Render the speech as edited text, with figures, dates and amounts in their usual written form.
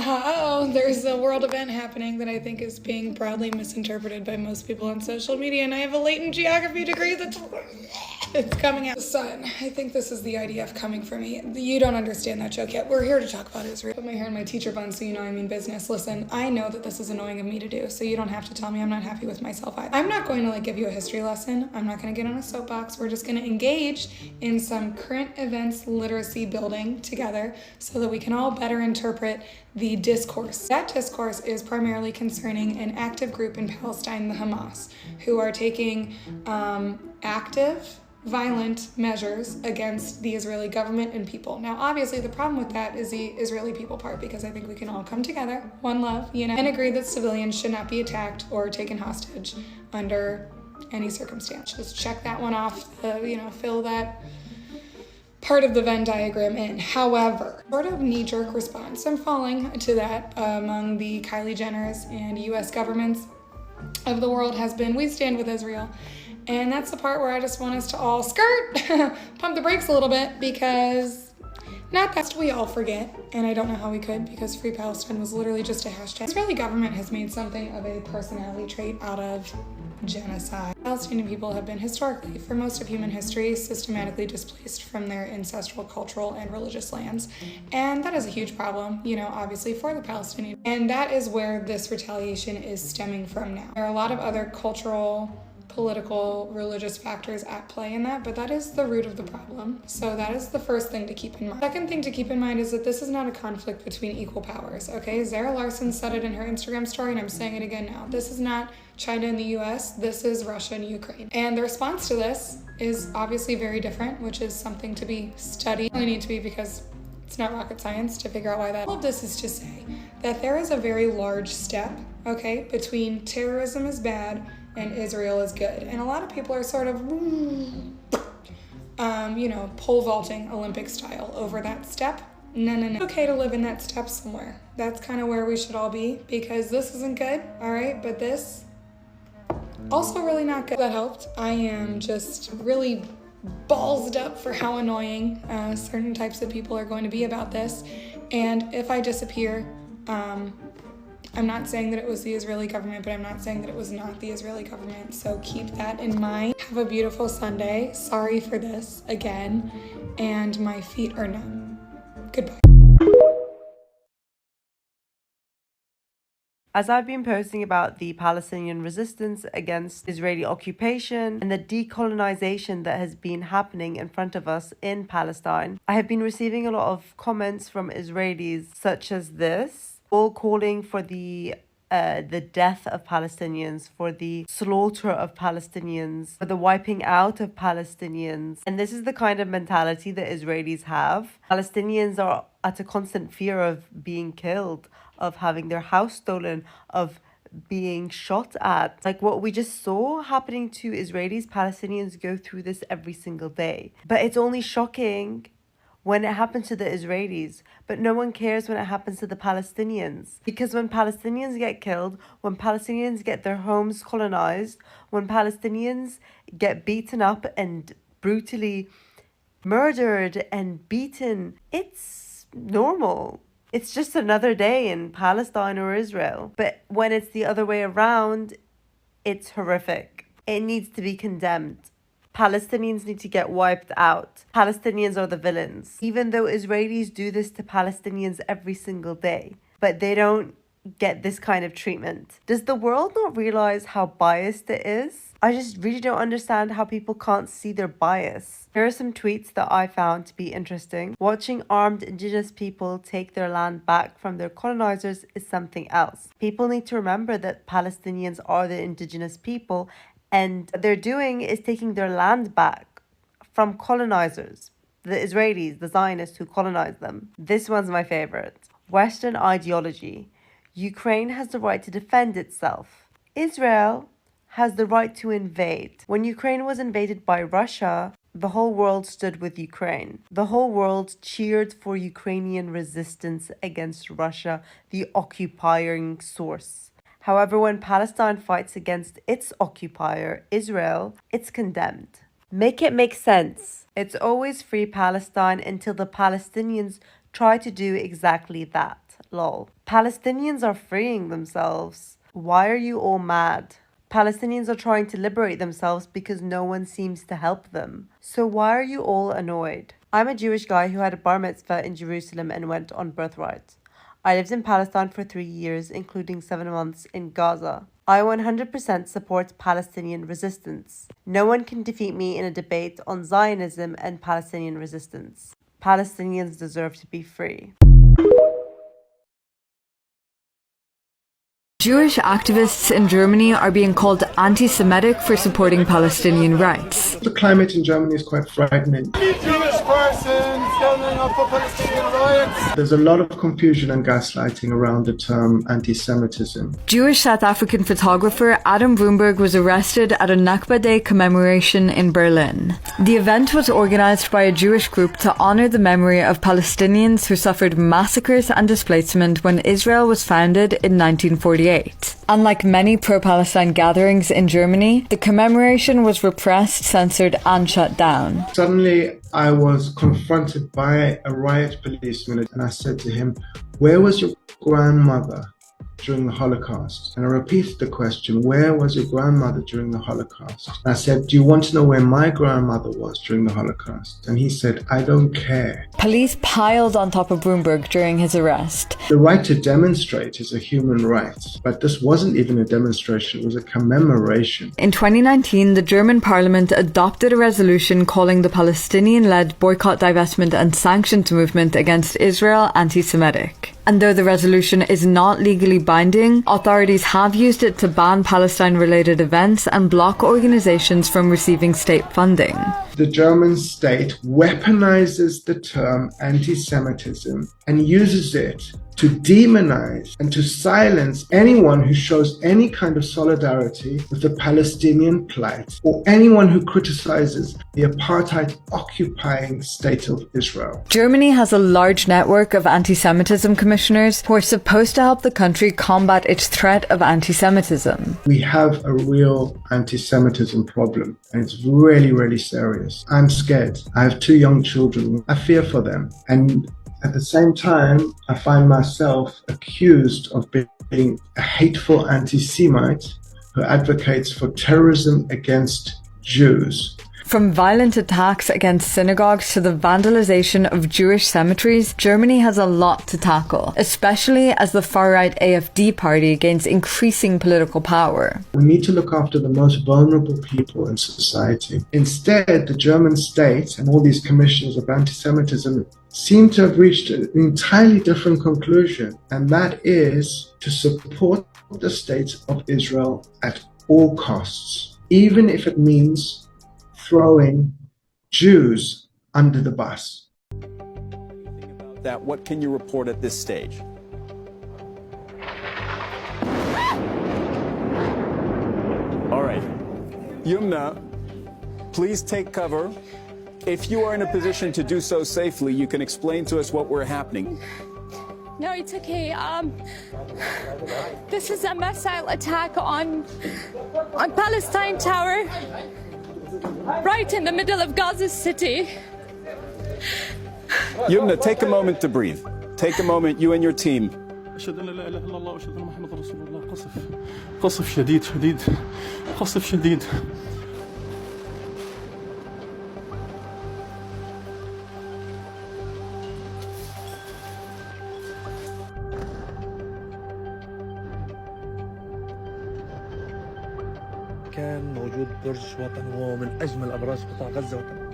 Uh-oh, there's a world event happening that I think is being broadly misinterpreted by most people on social media, and I have a latent geography degree that's it's coming out. The sun. I think this is the IDF coming for me. You don't understand that joke yet. We're here to talk about Israel. Put my hair in my teacher bun so you know I mean business. Listen, I know that this is annoying of me to do, so you don't have to tell me I'm not happy with myself either. I'm not going to give you a history lesson. I'm not going to get on a soapbox. We're just going to engage in some current events literacy building together so that we can all better interpret the discourse. That discourse is primarily concerning an active group in Palestine, the Hamas, who are taking active, violent measures against the Israeli government and people. Now, obviously, the problem with that is the Israeli people part, because I think we can all come together, one love, and agree that civilians should not be attacked or taken hostage under any circumstance. Just check that one off, fill that part of the Venn diagram in. However, sort of knee-jerk response, I'm falling to that among the Kylie Jenners and US governments of the world has been, we stand with Israel. And that's the part where I just want us to all skirt, pump the brakes a little bit, because not that we all forget, and I don't know how we could, because Free Palestine was literally just a hashtag. The Israeli government has made something of a personality trait out of genocide. Palestinian people have been historically, for most of human history, systematically displaced from their ancestral, cultural, and religious lands. And that is a huge problem, obviously for the Palestinians. And that is where this retaliation is stemming from now. There are a lot of other cultural, political, religious factors at play in that, but that is the root of the problem. So that is the first thing to keep in mind. Second thing to keep in mind is that this is not a conflict between equal powers, okay? Zara Larson said it in her Instagram story, and I'm saying it again now. This is not China and the US, this is Russia and Ukraine. And the response to this is obviously very different, which is something to be studied. It really need to be, because it's not rocket science to figure out why that. All of this is to say that there is a very large step, okay, between terrorism is bad and Israel is good. And a lot of people are sort of, pole vaulting Olympic style over that step. No. It's okay to live in that step somewhere. That's kind of where we should all be, because this isn't good, all right? But this, also really not good. That helped. I am just really ballsed up for how annoying certain types of people are going to be about this. And if I disappear, I'm not saying that it was the Israeli government, but I'm not saying that it was not the Israeli government. So keep that in mind. Have a beautiful Sunday. Sorry for this again. And my feet are numb. Goodbye. As I've been posting about the Palestinian resistance against Israeli occupation and the decolonization that has been happening in front of us in Palestine, I have been receiving a lot of comments from Israelis such as this, all calling for the death of Palestinians, for the slaughter of Palestinians, for the wiping out of Palestinians. And this is the kind of mentality that Israelis have. Palestinians are at a constant fear of being killed, of having their house stolen, of being shot at. Like what we just saw happening to Israelis, Palestinians go through this every single day. But it's only shocking when it happens to the Israelis, but no one cares when it happens to the Palestinians. Because when Palestinians get killed, when Palestinians get their homes colonized, when Palestinians get beaten up and brutally murdered and beaten, it's normal. It's just another day in Palestine or Israel. But when it's the other way around, it's horrific. It needs to be condemned. Palestinians need to get wiped out. Palestinians are the villains. Even though Israelis do this to Palestinians every single day, but they don't get this kind of treatment. Does the world not realize how biased it is? I just really don't understand how people can't see their bias. Here are some tweets that I found to be interesting. Watching armed indigenous people take their land back from their colonizers is something else. People need to remember that Palestinians are the indigenous people, and what they're doing is taking their land back from colonizers, the Israelis, the Zionists who colonized them. This one's my favorite. Western ideology. Ukraine has the right to defend itself. Israel has the right to invade. When Ukraine was invaded by Russia, the whole world stood with Ukraine. The whole world cheered for Ukrainian resistance against Russia, the occupying source. However, when Palestine fights against its occupier, Israel, it's condemned. Make it make sense. It's always free Palestine until the Palestinians try to do exactly that. Lol. Palestinians are freeing themselves. Why are you all mad? Palestinians are trying to liberate themselves because no one seems to help them. So why are you all annoyed? I'm a Jewish guy who had a bar mitzvah in Jerusalem and went on birthright. I lived in Palestine for 3 years, including 7 months in Gaza. I 100% support Palestinian resistance. No one can defeat me in a debate on Zionism and Palestinian resistance. Palestinians deserve to be free. Jewish activists in Germany are being called anti-Semitic for supporting Palestinian rights. The climate in Germany is quite frightening. Jewish person standing up for Palestinian rights. There's a lot of confusion and gaslighting around the term anti-Semitism. Jewish South African photographer Adam Broomberg was arrested at a Nakba Day commemoration in Berlin. The event was organized by a Jewish group to honor the memory of Palestinians who suffered massacres and displacement when Israel was founded in 1948. Unlike many pro-Palestine gatherings in Germany, the commemoration was repressed, censored and shut down. Suddenly, I was confronted by a riot policeman and I said to him, "Where was your grandmother during the Holocaust?" And I repeated the question, "Where was your grandmother during the Holocaust?" And I said, "Do you want to know where my grandmother was during the Holocaust?" And he said, "I don't care." Police piled on top of Broomberg during his arrest. The right to demonstrate is a human right, but this wasn't even a demonstration, it was a commemoration. In 2019, the German parliament adopted a resolution calling the Palestinian-led boycott, divestment and sanctions movement against Israel anti-Semitic. And though the resolution is not legally binding, authorities have used it to ban Palestine-related events and block organizations from receiving state funding. The German state weaponizes the term anti-Semitism and uses it to demonize and to silence anyone who shows any kind of solidarity with the Palestinian plight or anyone who criticizes the apartheid occupying state of Israel. Germany has a large network of anti-Semitism commissioners who are supposed to help the country combat its threat of anti-Semitism. We have a real anti-Semitism problem and it's really, really serious. I'm scared. I have 2 young children. I fear for them. And at the same time, I find myself accused of being a hateful anti-Semite who advocates for terrorism against Jews. From violent attacks against synagogues to the vandalization of Jewish cemeteries, Germany has a lot to tackle, especially as the far-right AfD party gains increasing political power. We need to look after the most vulnerable people in society. Instead, the German state and all these commissions of anti-Semitism seem to have reached an entirely different conclusion, and that is to support the state of Israel at all costs, even if it means throwing Jews under the bus. That, what can you report at this stage? All right, Yumna, please take cover. If you are in a position to do so safely, you can explain to us what we're happening. No, it's okay. This is a missile attack on Palestine Tower, right in the middle of Gaza City. Yumna, take a moment to breathe. Take a moment, you and your team. أشهد أن لا إله إلا الله وأشهد أن محمد رسول الله. قصف شديد شديد قصف شديد. كان موجود برج وطن وهو من أجمل أبراج قطاع غزة.